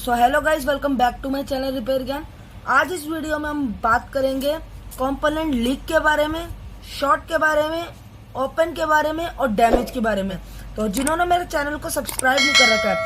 So hello guys, welcome back to my channel repair Gyan. आज इस video में हम बात करेंगे कंपोनेंट लीक के बारे में, शॉर्ट के बारे में, ओपन के बारे में और डैमेज के बारे में। तो जिन्होंने मेरे चैनल को सब्सक्राइब नहीं कर रखा है,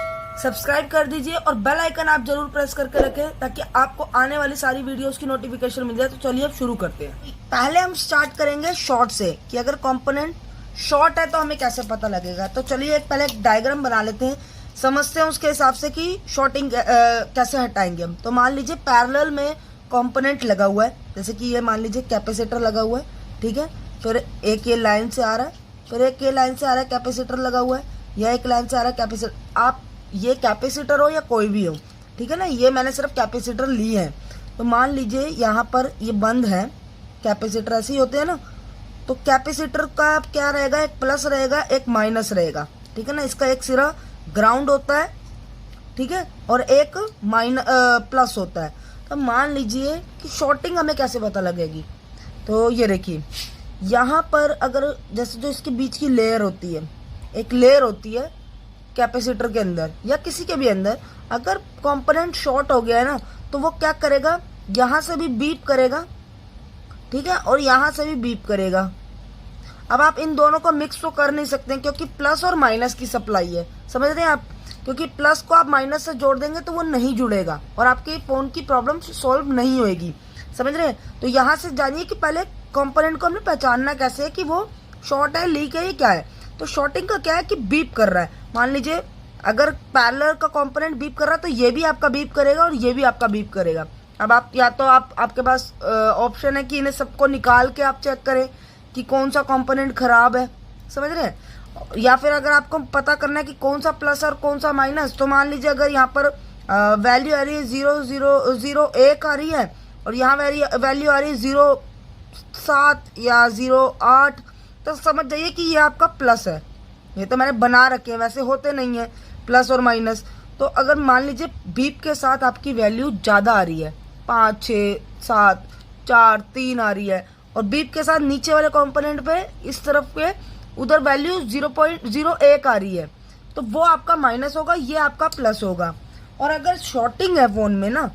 सब्सक्राइब कर दीजिए और बेल आइकन आप जरूर प्रेस करके रखें ताकि आपको आने वाली सारी वीडियोस की नोटिफिकेशन मिल जाए। तो चलिए अब शुरू करते हैं। पहले हम स्टार्ट करेंगे शॉर्ट से कि अगर कंपोनेंट शॉर्ट है तो हमें कैसे पता लगेगा। तो चलिए पहले एक डायग्राम बना लेते हैं, समझते हैं उसके हिसाब से कि शॉर्टिंग कैसे हटाएंगे हम। तो मान लीजिए पैरेलल में कंपोनेंट लगा हुआ है, जैसे कि ये मान लीजिए कैपेसिटर लगा हुआ है, ठीक है। फिर एक ये लाइन से आ रहा है, फिर एक ये लाइन से आ रहा है, कैपेसिटर लगा हुआ है, या एक लाइन से आ रहा है कैपेसिटर। आप ये कैपेसिटर हो या कोई भी हो, ठीक है ना, ये मैंने सिर्फ कैपेसिटर ली है। तो मान लीजिए यहाँ पर ये बंद है, कैपेसिटर ऐसे ही होते हैं ना। तो कैपेसिटर का क्या रहेगा, एक प्लस रहेगा एक माइनस रहेगा, ठीक है ना। इसका एक सिरा ग्राउंड होता है, ठीक है, और एक प्लस होता है। तो मान लीजिए कि शॉर्टिंग हमें कैसे पता लगेगी। तो ये देखिए यहाँ पर अगर जैसे जो इसके बीच की लेयर होती है, एक लेयर होती है कैपेसिटर के अंदर या किसी के भी अंदर, अगर कंपोनेंट शॉर्ट हो गया है ना तो वो क्या करेगा, यहाँ से भी बीप करेगा, ठीक है, और यहाँ से भी बीप करेगा। अब आप इन दोनों को मिक्स तो कर नहीं सकते क्योंकि प्लस और माइनस की सप्लाई है, समझ रहे हैं आप। क्योंकि प्लस को आप माइनस से जोड़ देंगे तो वो नहीं जुड़ेगा और आपके फोन की प्रॉब्लम सॉल्व नहीं होएगी, समझ रहे हैं। तो यहाँ से जानिए कि पहले कंपोनेंट को हमने पहचानना कैसे है कि वो शॉर्ट है, लीक है, ये क्या है। तो शॉर्टिंग का क्या है कि बीप कर रहा है। मान लीजिए अगर पैरेलल का कंपोनेंट बीप कर रहा है तो ये भी आपका बीप करेगा और ये भी आपका बीप करेगा। अब आप या तो आपके पास ऑप्शन है कि इन्हें सबको निकाल के आप चेक करें कि कौन सा कंपोनेंट खराब है, समझ रहे हैं। या फिर अगर आपको पता करना है कि कौन सा प्लस और कौन सा माइनस, तो मान लीजिए अगर यहाँ पर वैल्यू आ रही है 0.001 आ रही है और यहाँ वैल्यू आ रही है 0.7 या 0.8, तो समझ जाइए कि ये आपका प्लस है। ये तो मैंने बना रखे हैं, वैसे होते नहीं है प्लस और माइनस। तो अगर मान लीजिए बीप के साथ आपकी वैल्यू ज़्यादा आ रही है, 5, 6, 7, 4, 3 आ रही है, और बीप के साथ नीचे वाले कंपोनेंट पे इस तरफ पे उधर वैल्यू 0.01 आ रही है, तो वो आपका माइनस होगा, ये आपका प्लस होगा। और अगर शॉर्टिंग है फोन में ना,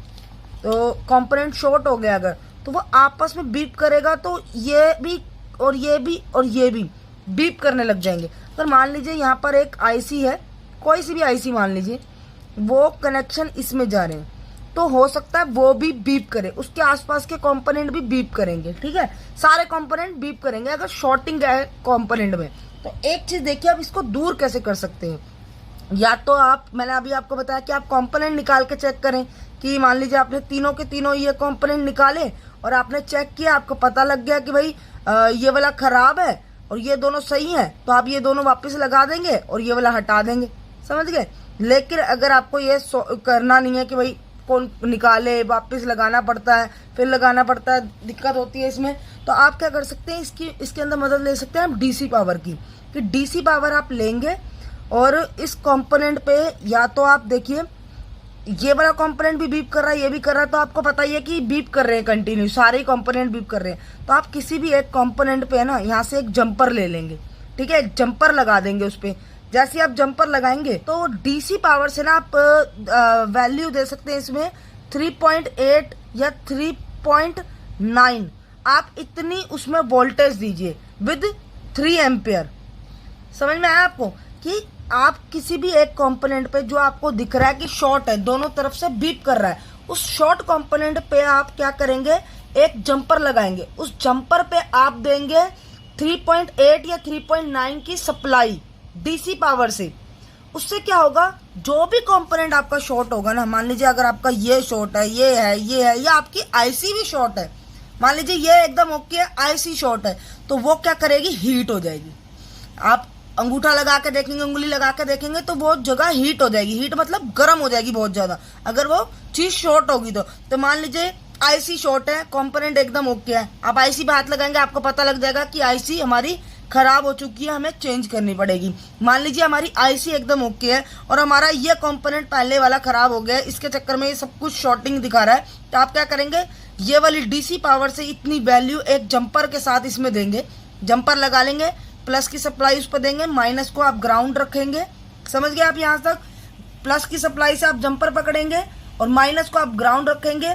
तो कंपोनेंट शॉर्ट हो गया अगर, तो वो आपस में बीप करेगा, तो ये भी और ये भी और ये भी बीप करने लग जाएंगे। अगर मान लीजिए यहाँ पर एक आईसी है, कोई सी भी आईसी मान लीजिए, वो कनेक्शन इसमें जा रहे हैं, तो हो सकता है वो भी बीप करे, उसके आसपास के कंपोनेंट भी बीप करेंगे, ठीक है, सारे कंपोनेंट बीप करेंगे अगर शॉर्टिंग है कंपोनेंट में। तो एक चीज देखिए, आप इसको दूर कैसे कर सकते हैं। या तो मैंने अभी आपको बताया कि आप कंपोनेंट निकाल के चेक करें कि मान लीजिए आपने तीनों के तीनों ये कंपोनेंट निकाले और आपने चेक किया, आपको पता लग गया कि भाई ये वाला खराब है और ये दोनों सही है, तो आप ये दोनों वापस लगा देंगे और ये वाला हटा देंगे, समझ गए। लेकिन अगर आपको ये करना नहीं है कि भाई कौन निकाले, वापस लगाना पड़ता है, फिर लगाना पड़ता है, दिक्कत होती है इसमें, तो आप क्या कर सकते हैं, इसके अंदर मदद ले सकते हैं आप डीसी पावर की, कि डीसी पावर आप लेंगे और इस कंपोनेंट पे या तो आप देखिए ये वाला कंपोनेंट भी बीप कर रहा है, ये भी कर रहा है, तो आपको पता ही है कि बीप कर रहे हैं कंटिन्यू, सारे ही कंपोनेंट बीप कर रहे हैं। तो आप किसी भी एक कंपोनेंट पे है ना, यहाँ से एक जंपर ले लेंगे, ठीक है, एक जंपर लगा देंगे उस पर। जैसे आप जंपर लगाएंगे तो डीसी पावर से ना आप वैल्यू दे सकते हैं इसमें 3.8 या 3.9, आप इतनी उसमें वोल्टेज दीजिए विद 3 एम्पियर। समझ में आया आपको कि आप किसी भी एक कंपोनेंट पे जो आपको दिख रहा है कि शॉर्ट है, दोनों तरफ से बीप कर रहा है, उस शॉर्ट कंपोनेंट पे आप क्या करेंगे, एक जंपर लगाएंगे, उस जंपर पे आप देंगे 3.8 या 3.9 की सप्लाई डीसी पावर से। उससे क्या होगा, जो भी कंपोनेंट आपका शॉर्ट होगा ना, मान लीजिए अगर आपका ये शॉर्ट है, ये है, या आपकी आईसी भी शॉर्ट है, मान लीजिए ये एकदम ओके है, आईसी शॉर्ट है, तो वो क्या करेगी, हीट हो जाएगी। आप अंगूठा लगा के देखेंगे, उंगली लगा के देखेंगे तो बहुत जगह हीट हो जाएगी, हीट मतलब गर्म हो जाएगी बहुत ज्यादा, अगर वो चीज शॉर्ट होगी तो मान लीजिए आईसी शॉर्ट है, कंपोनेंट एकदम ओके है, आप आईसी पे हाथ लगाएंगे, आपको पता लग जाएगा कि आईसी हमारी खराब हो चुकी है, हमें चेंज करनी पड़ेगी। मान लीजिए हमारी आईसी एकदम ओके है और हमारा ये कंपोनेंट पहले वाला खराब हो गया है, इसके चक्कर में ये सब कुछ शॉर्टिंग दिखा रहा है, तो आप क्या करेंगे, ये वाली डीसी पावर से इतनी वैल्यू एक जंपर के साथ इसमें देंगे, जंपर लगा लेंगे, प्लस की सप्लाई उस पर देंगे, माइनस को आप ग्राउंड रखेंगे, समझ गए आप यहाँ तक। प्लस की सप्लाई से आप जंपर पकड़ेंगे और माइनस को आप ग्राउंड रखेंगे।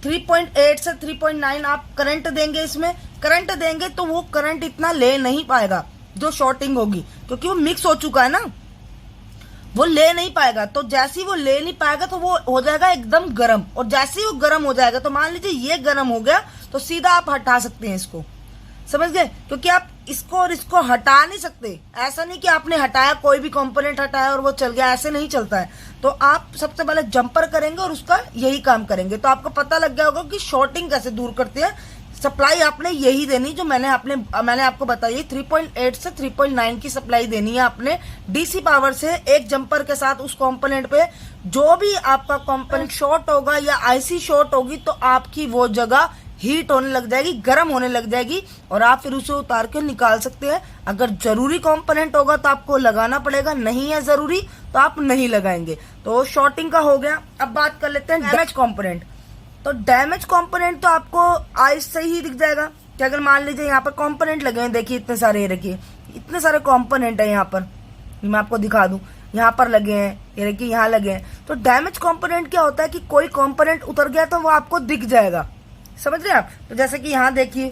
3.8 से 3.9 आप करंट देंगे, इसमें करंट देंगे तो वो करंट इतना ले नहीं पाएगा जो शॉर्टिंग होगी, क्योंकि वो मिक्स हो चुका है ना, वो ले नहीं पाएगा। तो जैसे ही वो ले नहीं पाएगा तो वो हो जाएगा एकदम गर्म, और जैसे ही वो गर्म हो जाएगा तो मान लीजिए ये गर्म हो गया तो सीधा आप हटा सकते हैं इसको, समझ गए? क्योंकि आप इसको और इसको हटा नहीं सकते। ऐसा नहीं कि आपने हटाया, कोई भी कंपोनेंट हटाया और वो चल गया, ऐसे नहीं चलता है। तो आप सबसे पहले जंपर करेंगे और उसका यही काम करेंगे। तो आपको पता लग गया होगा कि शॉर्टिंग कैसे दूर करते हैं। सप्लाई आपने यही देनी जो मैंने आपको बताई, 3.8 से 3.9 की सप्लाई देनी है आपने डीसी पावर से एक जंपर के साथ। उस कंपोनेंट पे जो भी आपका कंपोनेंट शॉर्ट होगा या आईसी शॉर्ट होगी तो आपकी वो जगह हीट होने लग जाएगी, गर्म होने लग जाएगी, और आप फिर उसे उतार के निकाल सकते हैं। अगर जरूरी कंपोनेंट होगा तो आपको लगाना पड़ेगा, नहीं है जरूरी तो आप नहीं लगाएंगे। तो शॉर्टिंग का हो गया। अब बात कर लेते हैं डैमेज कंपोनेंट। तो डैमेज कंपोनेंट तो आपको आइस से ही दिख जाएगा कि अगर मान लीजिए यहाँ पर कंपोनेंट लगे हैं, देखिए इतने सारे, रखिए इतने सारे कंपोनेंट है यहाँ पर, मैं आपको दिखा दूं, यहाँ पर लगे हैं, ये देखिए यहाँ लगे हैं। तो डैमेज कंपोनेंट क्या होता है कि कोई कंपोनेंट उतर गया तो वो आपको दिख जाएगा, समझ रहे हैं आप? तो जैसे कि यहाँ देखिए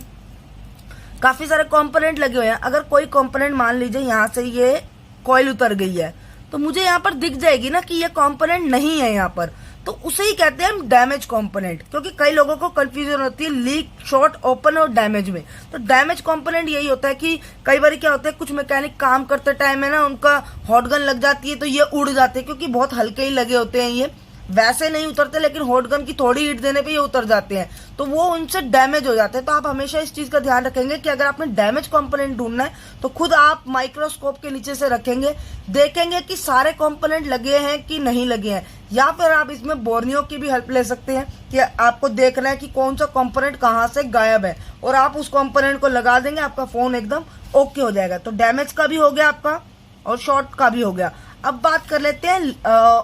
काफी सारे कंपोनेंट लगे हुए हैं। अगर कोई कंपोनेंट मान लीजिए यहाँ से ये कॉइल उतर गई है तो मुझे यहाँ पर दिख जाएगी ना कि ये कंपोनेंट नहीं है यहाँ पर, तो उसे ही कहते हैं हम डैमेज कंपोनेंट। क्योंकि कई लोगों को कंफ्यूजन होती है लीक, शॉर्ट, ओपन और डैमेज में। तो डैमेज कंपोनेंट यही होता है कि कई बार क्या होता है, कुछ मैकेनिक काम करते टाइम है ना, उनका हॉट गन लग जाती है तो ये उड़ जाते हैं, क्योंकि बहुत हल्के ही लगे होते हैं, ये वैसे नहीं उतरते, लेकिन हॉट गन की थोड़ी हीट देने पे ये उतर जाते हैं, तो वो उनसे डैमेज हो जाते हैं। तो आप हमेशा इस चीज का ध्यान रखेंगे कि अगर आपने डैमेज कंपोनेंट ढूंढना है तो खुद आप माइक्रोस्कोप के नीचे से रखेंगे, देखेंगे कि सारे कंपोनेंट लगे हैं कि नहीं लगे हैं। या फिर आप इसमें बोर्नियो की भी हेल्प ले सकते हैं कि आपको देखना है कि कौन सा कंपोनेंट कहाँ से गायब है, और आप उस कंपोनेंट को लगा देंगे, आपका फोन एकदम ओके हो जाएगा। तो डैमेज का भी हो गया आपका और शॉर्ट का भी हो गया। अब बात कर लेते हैं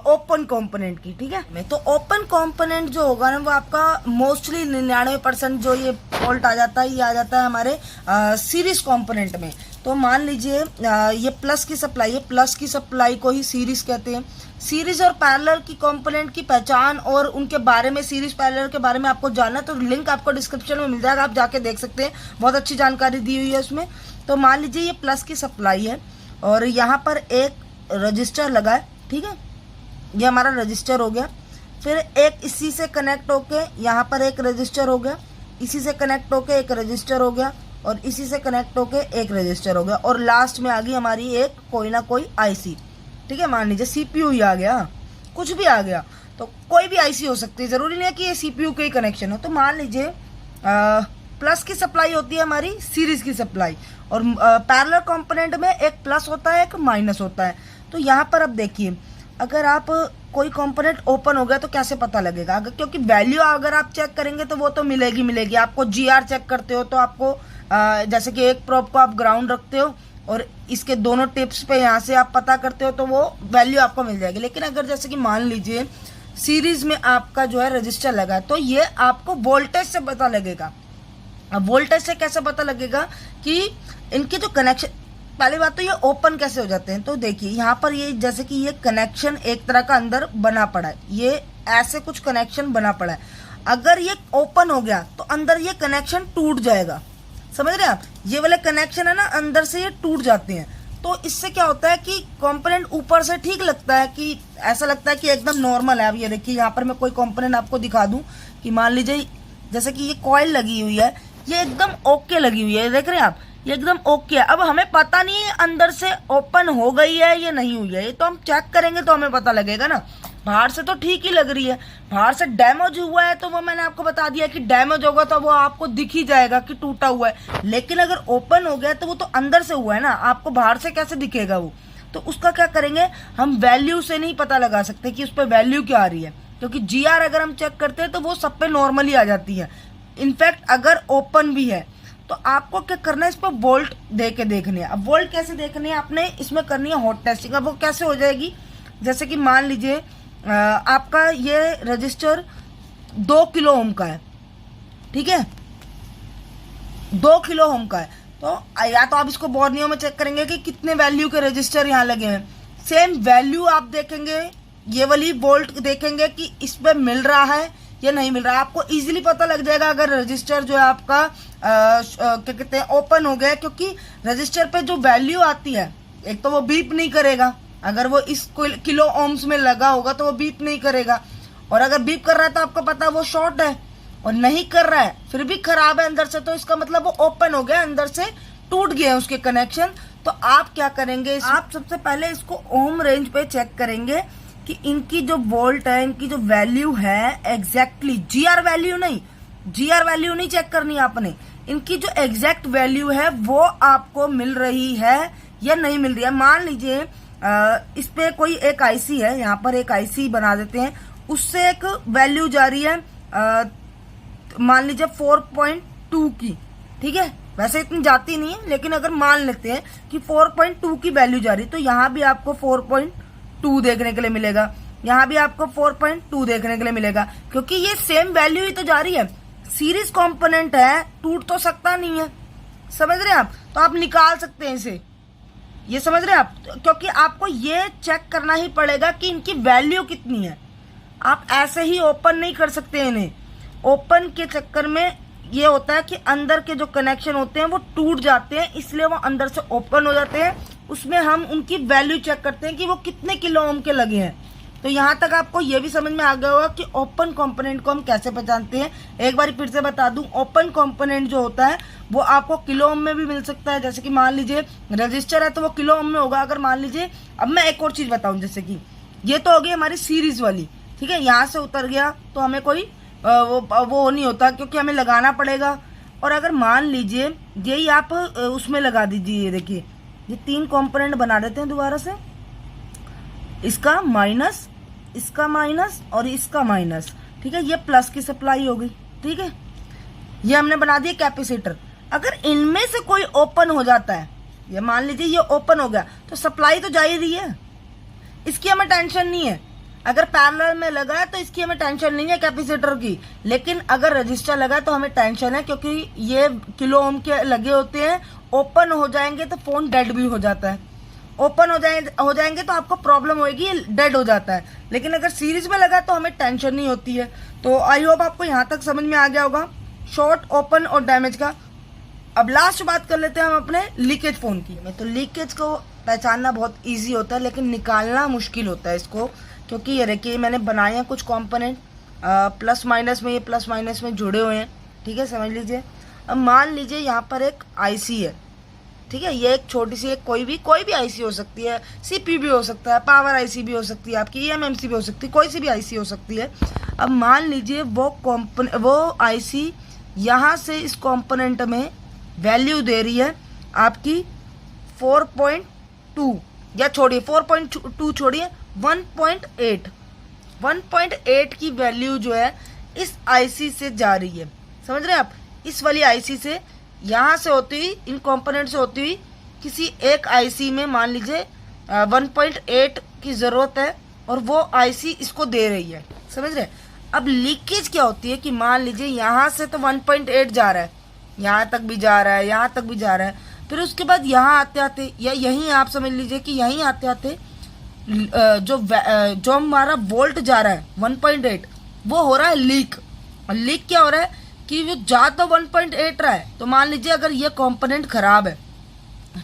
ओपन कंपोनेंट की, ठीक है? तो ओपन कंपोनेंट जो होगा ना वो आपका मोस्टली 99% जो ये फॉल्ट आ जाता है, ये आ जाता है हमारे सीरीज कंपोनेंट में। तो मान लीजिए ये प्लस की सप्लाई है, प्लस की सप्लाई को ही सीरीज कहते हैं। सीरीज और पैरेलल की कंपोनेंट की पहचान और उनके बारे में, सीरीज पैरेलल के बारे में आपको जानना है तो लिंक आपको डिस्क्रिप्शन में मिल जाएगा, आप जाके देख सकते हैं, बहुत अच्छी जानकारी दी हुई है उसमें। तो मान लीजिए ये प्लस की सप्लाई है और यहाँ पर एक रजिस्टर लगा है, ठीक है? ये हमारा रजिस्टर हो गया। फिर एक इसी से कनेक्ट होके यहाँ पर एक रजिस्टर हो गया, इसी से कनेक्ट होके एक रजिस्टर हो गया, और इसी से कनेक्ट होके एक रजिस्टर हो गया, और लास्ट में आ गई हमारी एक कोई ना कोई आईसी, ठीक है? मान लीजिए सीपीयू ही आ गया, कुछ भी आ गया, तो कोई भी आईसी हो सकती है, जरूरी नहीं है कि ये सीपीयू के ही कनेक्शन हो। तो मान लीजिए प्लस की सप्लाई होती है हमारी सीरीज की सप्लाई, और पैरेलल कंपोनेंट में एक प्लस होता है, एक माइनस होता है। तो यहाँ पर अब देखिए, अगर आप कोई कंपोनेंट ओपन हो गया तो कैसे पता लगेगा? अगर क्योंकि वैल्यू अगर आप चेक करेंगे तो वो तो मिलेगी। आपको जीआर चेक करते हो तो आपको जैसे कि एक प्रोब को आप ग्राउंड रखते हो और इसके दोनों टिप्स पे यहाँ से आप पता करते हो तो वो वैल्यू आपको मिल जाएगी। लेकिन अगर जैसे कि मान लीजिए सीरीज में आपका जो है रजिस्टर लगा है तो ये आपको वोल्टेज से पता लगेगा। अब वोल्टेज से कैसे पता लगेगा कि इनके जो कनेक्शन, पहली बात तो ये ओपन कैसे हो जाते हैं? तो देखिए यहाँ पर ये जैसे कि ये कनेक्शन एक तरह का अंदर बना पड़ा है, ये ऐसे कुछ कनेक्शन बना पड़ा है। अगर ये ओपन हो गया तो अंदर ये कनेक्शन टूट जाएगा, समझ रहे हैं आप? ये वाले कनेक्शन है ना, अंदर से ये टूट जाते हैं। तो इससे क्या होता है कि कंपोनेंट ऊपर से ठीक लगता है, कि ऐसा लगता है कि एकदम नॉर्मल है। अब ये देखिए यहाँ पर मैं कोई कंपोनेंट आपको दिखा दूं कि मान लीजिए जैसे कि ये कॉइल लगी हुई है, ये एकदम ओके लगी हुई है, देख रहे हैं आप, ये एकदम ओके है। अब हमें पता नहीं है अंदर से ओपन हो गई है या नहीं हुई है, ये तो हम चेक करेंगे तो हमें पता लगेगा ना। बाहर से तो ठीक ही लग रही है, बाहर से डैमेज हुआ है तो वो मैंने आपको बता दिया कि डैमेज होगा तो वो आपको दिख ही जाएगा कि टूटा हुआ है। लेकिन अगर ओपन हो गया तो वो तो अंदर से हुआ है ना, आपको बाहर से कैसे दिखेगा वो? तो उसका क्या करेंगे हम, वैल्यू से नहीं पता लगा सकते कि उस पर वैल्यू क्या आ रही है, क्योंकि जीआर अगर हम चेक करते हैं तो वो सब पे नॉर्मली आ जाती है। इनफैक्ट अगर ओपन भी है तो आपको क्या करना है, इस पर वोल्ट दे के देखनी है। अब वोल्ट कैसे देखनी है आपने, इसमें करनी है हॉट टेस्टिंग। अब वो कैसे हो जाएगी, जैसे कि मान लीजिए आपका ये रजिस्टर 2 किलो ओम का है, ठीक है? 2 किलो ओम का है, तो या तो आप इसको बोर्नियो में चेक करेंगे कि कितने वैल्यू के रजिस्टर यहाँ लगे हैं। सेम वैल्यू आप देखेंगे ये वाली वोल्ट देखेंगे कि इस पे मिल रहा है या नहीं मिल रहा है। आपको इजीली पता लग जाएगा अगर रजिस्टर जो है आपका क्या कहते हैं ओपन हो गया, क्योंकि रजिस्टर पे जो वैल्यू आती है, एक तो वो बीप नहीं करेगा, अगर वो इस किलो ओम्स में लगा होगा तो वो बीप नहीं करेगा, और अगर बीप कर रहा है तो आपको पता है वो शॉर्ट है, और नहीं कर रहा है फिर भी खराब है अंदर से, तो इसका मतलब वो ओपन हो गया, अंदर से टूट गया है उसके कनेक्शन। तो आप क्या करेंगे, आप सबसे पहले इसको ओम रेंज पे चेक करेंगे कि इनकी जो वोल्ट है, इनकी जो वैल्यू है एग्जैक्टली, जीआर वैल्यू नहीं चेक करनी आपने, इनकी जो एग्जैक्ट वैल्यू है वो आपको मिल रही है या नहीं मिल रही है। मान लीजिए इस पे कोई एक आईसी है, यहाँ पर एक आईसी बना देते हैं, उससे एक वैल्यू जा रही है मान लीजिए 4.2 की, ठीक है, वैसे इतनी जाती नहीं है, लेकिन अगर मान लेते हैं कि 4.2 की वैल्यू जा रही है, तो यहाँ भी आपको 4.2 देखने के लिए मिलेगा, यहाँ भी आपको 4.2 देखने के लिए मिलेगा, क्योंकि ये सेम वैल्यू ही तो जा रही है। सीरीज कंपोनेंट है, टूट तो सकता नहीं है, समझ रहे हैं आप, तो आप निकाल सकते हैं इसे, ये समझ रहे हैं आप, क्योंकि आपको ये चेक करना ही पड़ेगा कि इनकी वैल्यू कितनी है। आप ऐसे ही ओपन नहीं कर सकते इन्हें, ओपन के चक्कर में ये होता है कि अंदर के जो कनेक्शन होते हैं वो टूट जाते हैं, इसलिए वो अंदर से ओपन हो जाते हैं। उसमें हम उनकी वैल्यू चेक करते हैं कि वो कितने किलो ओम के लगे हैं। तो यहाँ तक आपको ये भी समझ में आ गया होगा कि ओपन कंपोनेंट को हम कैसे पहचानते हैं। एक बार फिर से बता दूं, ओपन कंपोनेंट जो होता है वो आपको किलो ओम में भी मिल सकता है, जैसे कि मान लीजिए रजिस्टर है तो वो किलो ओम में होगा। अगर मान लीजिए, अब मैं एक और चीज बताऊं, जैसे कि ये तो हो गई हमारी सीरीज वाली, ठीक है, यहाँ से उतर गया तो हमें कोई वो नहीं होता, क्योंकि हमें लगाना पड़ेगा। और अगर मान लीजिए यही आप उसमें लगा दीजिए, ये देखिए ये 3 कंपोनेंट बना देते हैं दोबारा से, इसका माइनस, इसका माइनस और इसका माइनस, ठीक है, ये प्लस की सप्लाई हो गई, ठीक है, ये हमने बना दिया कैपेसिटर। अगर इनमें से कोई ओपन हो जाता है, ये मान लीजिए ये ओपन हो गया, तो सप्लाई तो जा ही रही है, इसकी हमें टेंशन नहीं है। अगर पैरेलल में लगा है तो इसकी हमें टेंशन नहीं है कैपेसिटर की, लेकिन अगर रजिस्टर लगा है तो हमें टेंशन है, क्योंकि ये किलो ओम के लगे होते हैं, ओपन हो जाएंगे तो फोन डेड भी हो जाता है, ओपन हो जाएंगे तो आपको प्रॉब्लम होगी, डेड हो जाता है। लेकिन अगर सीरीज में लगा तो हमें टेंशन नहीं होती है। तो आई होप आपको यहाँ तक समझ में आ गया होगा शॉर्ट, ओपन और डैमेज का। अब लास्ट बात कर लेते हैं हम अपने लीकेज फोन की। तो लीकेज को पहचानना बहुत ईजी होता है, लेकिन निकालना मुश्किल होता है इसको, क्योंकि ये देखिए मैंने बनाए हैं कुछ कंपोनेंट प्लस माइनस में, ये प्लस माइनस में जुड़े हुए हैं, ठीक है, समझ लीजिए। अब मान लीजिए यहाँ पर एक आईसी है, ठीक है, ये एक छोटी सी एक कोई भी आईसी हो सकती है, सीपी भी हो सकता है, पावर आईसी भी हो सकती है, आपकी ईएमएमसी भी हो सकती है, कोई सी भी आईसी हो सकती है। अब मान लीजिए वो आईसी यहाँ से इस कंपोनेंट में वैल्यू दे रही है आपकी 4.2, या छोड़िए 4.2 छोड़िए 1.8 की वैल्यू जो है इस आईसी से जा रही है, समझ रहे हैं आप, इस वाली आईसी से, यहाँ से होती हुई, इन कंपोनेंट से होती हुई किसी एक आईसी में मान लीजिए 1.8 की ज़रूरत है, और वो आईसी इसको दे रही है, समझ रहे हैं। अब लीकेज क्या होती है कि मान लीजिए यहाँ से तो 1.8 जा रहा है, यहाँ तक भी जा रहा है, यहाँ तक भी जा रहा है, फिर उसके बाद यहाँ आते आते, या यहीं आप समझ लीजिए कि यहीं आते आते जो हमारा वोल्ट जा रहा है 1.8, वो हो रहा है लीक। लीक क्या हो रहा है कि वो जा तो 1.8 रहा है, तो मान लीजिए अगर ये कंपोनेंट खराब है,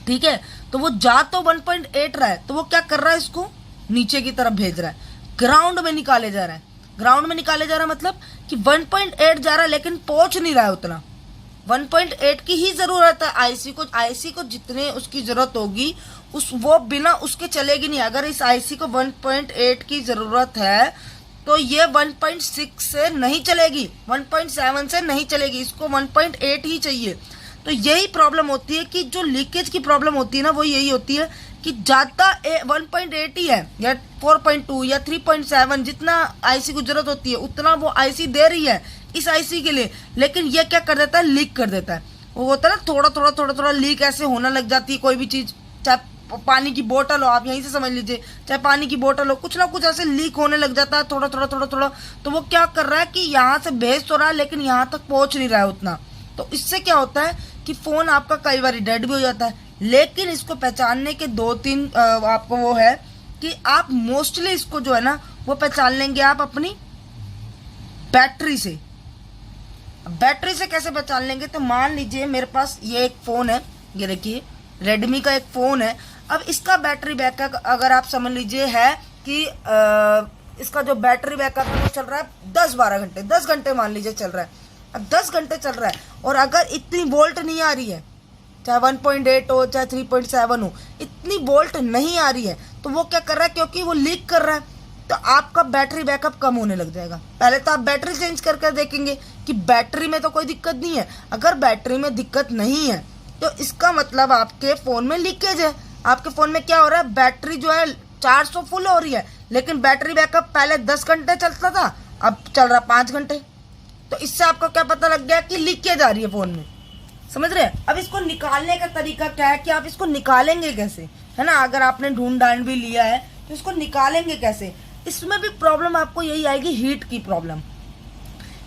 ठीक है, तो वो जा तो 1.8 रहा है, तो वो क्या कर रहा है, इसको नीचे की तरफ भेज रहा है, ग्राउंड में निकाले जा रहा है। ग्राउंड में निकाले जा रहा है मतलब कि 1.8 जा रहा है, लेकिन पहुंच नहीं रहा है उतना, 1.8 की ही जरूरत है आईसी को जितने उसकी जरूरत होगी वो बिना उसके चलेगी नहीं। अगर इस आईसी को 1.8 की जरूरत है तो ये 1.6 से नहीं चलेगी, 1.7 से नहीं चलेगी, इसको 1.8 ही चाहिए। तो यही प्रॉब्लम होती है कि जो लीकेज की प्रॉब्लम होती है ना, वो यही होती है कि जाता 1.8 ही है, या 4.2 या 3.7 जितना आईसी को जरूरत होती है उतना वो आईसी दे रही है इस आईसी के लिए, लेकिन ये क्या कर देता है, लीक कर देता है। वो होता है ना थोड़ा थोड़ा लीक ऐसे होना लग जाती है, कोई भी चीज, चाहे पानी की बोतल हो, आप यहीं से समझ लीजिए, चाहे पानी की बोतल हो, कुछ ना कुछ ऐसे लीक होने लग जाता है थोड़ा थोड़ा। तो वो क्या कर रहा है कि यहाँ से भेज तो रहा है, लेकिन यहाँ तक पहुंच नहीं रहा है उतना। तो इससे क्या होता है कि फोन आपका कई बार डेड भी हो जाता है। लेकिन इसको पहचानने के 2-3 आपको वो है कि आप मोस्टली इसको जो है ना वो पहचान लेंगे आप अपनी बैटरी से। बैटरी से कैसे पहचान लेंगे? तो मान लीजिए मेरे पास ये एक फ़ोन है, ये देखिए रेडमी का एक फ़ोन है। अब इसका बैटरी बैकअप अगर आप समझ लीजिए है कि इसका जो बैटरी बैकअप है वो चल रहा है 10-12 घंटे, 10 घंटे मान लीजिए चल रहा है। अब 10 घंटे चल रहा है और अगर इतनी वोल्ट नहीं आ रही है, चाहे 1.8 हो चाहे 3.7 हो, इतनी वोल्ट नहीं आ रही है, तो वो क्या कर रहा है, क्योंकि वो लीक कर रहा है, तो आपका बैटरी बैकअप कम होने लग जाएगा। पहले तो आप बैटरी चेंज करके देखेंगे कि बैटरी में तो कोई दिक्कत नहीं है। अगर बैटरी में दिक्कत नहीं है तो इसका मतलब आपके फ़ोन में लीकेज है। आपके फ़ोन में क्या हो रहा है, बैटरी जो है 400 फुल हो रही है, लेकिन बैटरी बैकअप पहले 10 घंटे चलता था, अब चल रहा 5 घंटे। तो इससे आपको क्या पता लग गया कि लीकेज आ रही है फ़ोन में। समझ रहे हैं? अब इसको निकालने का तरीका क्या है कि आप इसको निकालेंगे कैसे, है ना। अगर आपने ढूंढ ढांड भी लिया है तो इसको निकालेंगे कैसे? इसमें भी प्रॉब्लम आपको यही आएगी, हीट की प्रॉब्लम।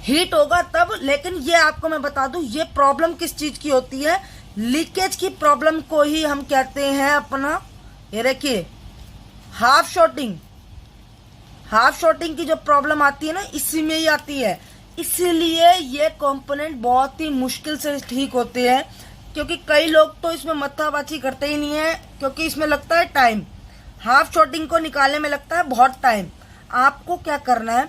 हीट होगा तब, लेकिन ये आपको मैं बता दूं ये प्रॉब्लम किस चीज की होती है, लीकेज की प्रॉब्लम को ही हम कहते हैं अपना, ये देखिए हाफ शॉर्टिंग। हाफ शॉर्टिंग की जो प्रॉब्लम आती है ना, इसी में ही आती है। इसीलिए ये कंपोनेंट बहुत ही मुश्किल से ठीक होते हैं, क्योंकि कई लोग तो इसमें मत्थाबाजी करते ही नहीं है, क्योंकि इसमें लगता है टाइम। हाफ शॉर्टिंग को निकालने में लगता है बहुत टाइम। आपको क्या करना है,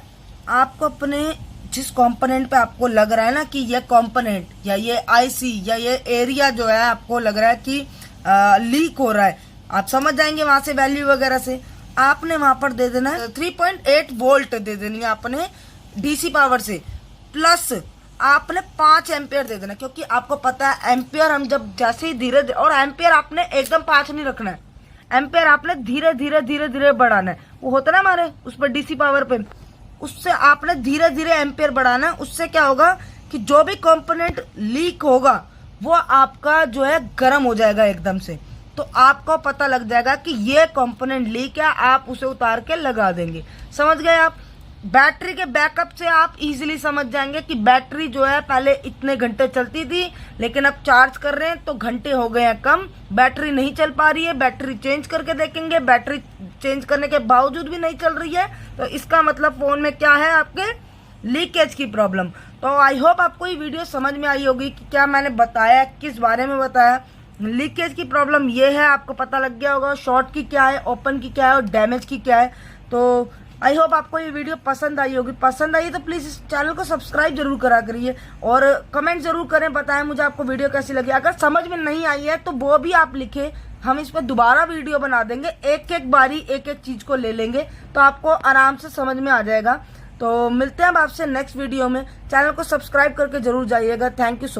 आपको अपने जिस कंपोनेंट पे आपको लग रहा है ना कि ये कंपोनेंट या ये आईसी या ये एरिया जो है आपको लग रहा है कि लीक हो रहा है, आप समझ जाएंगे वहां से वैल्यू वगैरह से। आपने वहां पर दे देना है 3.8 वोल्ट दे देनी है आपने डीसी पावर से, प्लस आपने 5 एम्पियर दे देना, क्योंकि आपको पता है एम्पियर हम जब जैसे ही धीरे, और एम्पियर आपने एकदम 5 नहीं रखना है, एम्पियर आपने धीरे धीरे धीरे धीरे बढ़ाना है। वो होता है ना हमारे उस पर डीसी पावर पे, उससे आपने धीरे धीरे एम्पियर बढ़ाना है। उससे क्या होगा कि जो भी कंपोनेंट लीक होगा वो आपका जो है गर्म हो जाएगा एकदम से, तो आपको पता लग जाएगा कि ये कंपोनेंट लीक है, आप उसे उतार के लगा देंगे। समझ गए आप? बैटरी के बैकअप से आप इजीली समझ जाएंगे कि बैटरी जो है पहले इतने घंटे चलती थी, लेकिन अब चार्ज कर रहे हैं तो घंटे हो गए हैं कम, बैटरी नहीं चल पा रही है। बैटरी चेंज करके देखेंगे, बैटरी चेंज करने के बावजूद भी नहीं चल रही है, तो इसका मतलब फोन में क्या है, आपके लीकेज की प्रॉब्लम। तो आई होप आपको ये वीडियो समझ में आई होगी कि क्या मैंने बताया, किस बारे में बताया। लीकेज की प्रॉब्लम ये है, आपको पता लग गया होगा शॉर्ट की क्या है, ओपन की क्या है और डैमेज की क्या है। तो आई होप आपको ये वीडियो पसंद आई होगी। पसंद आई तो प्लीज़ इस चैनल को सब्सक्राइब जरूर करा करिए और कमेंट जरूर करें, बताएं मुझे आपको वीडियो कैसी लगी। अगर समझ में नहीं आई है तो वो भी आप लिखें, हम इस पर दोबारा वीडियो बना देंगे, एक एक बारी एक एक चीज़ को ले लेंगे, तो आपको आराम से समझ में आ जाएगा। तो मिलते हैं अब आपसे नेक्स्ट वीडियो में। चैनल को सब्सक्राइब करके जरूर जाइएगा। Thank you so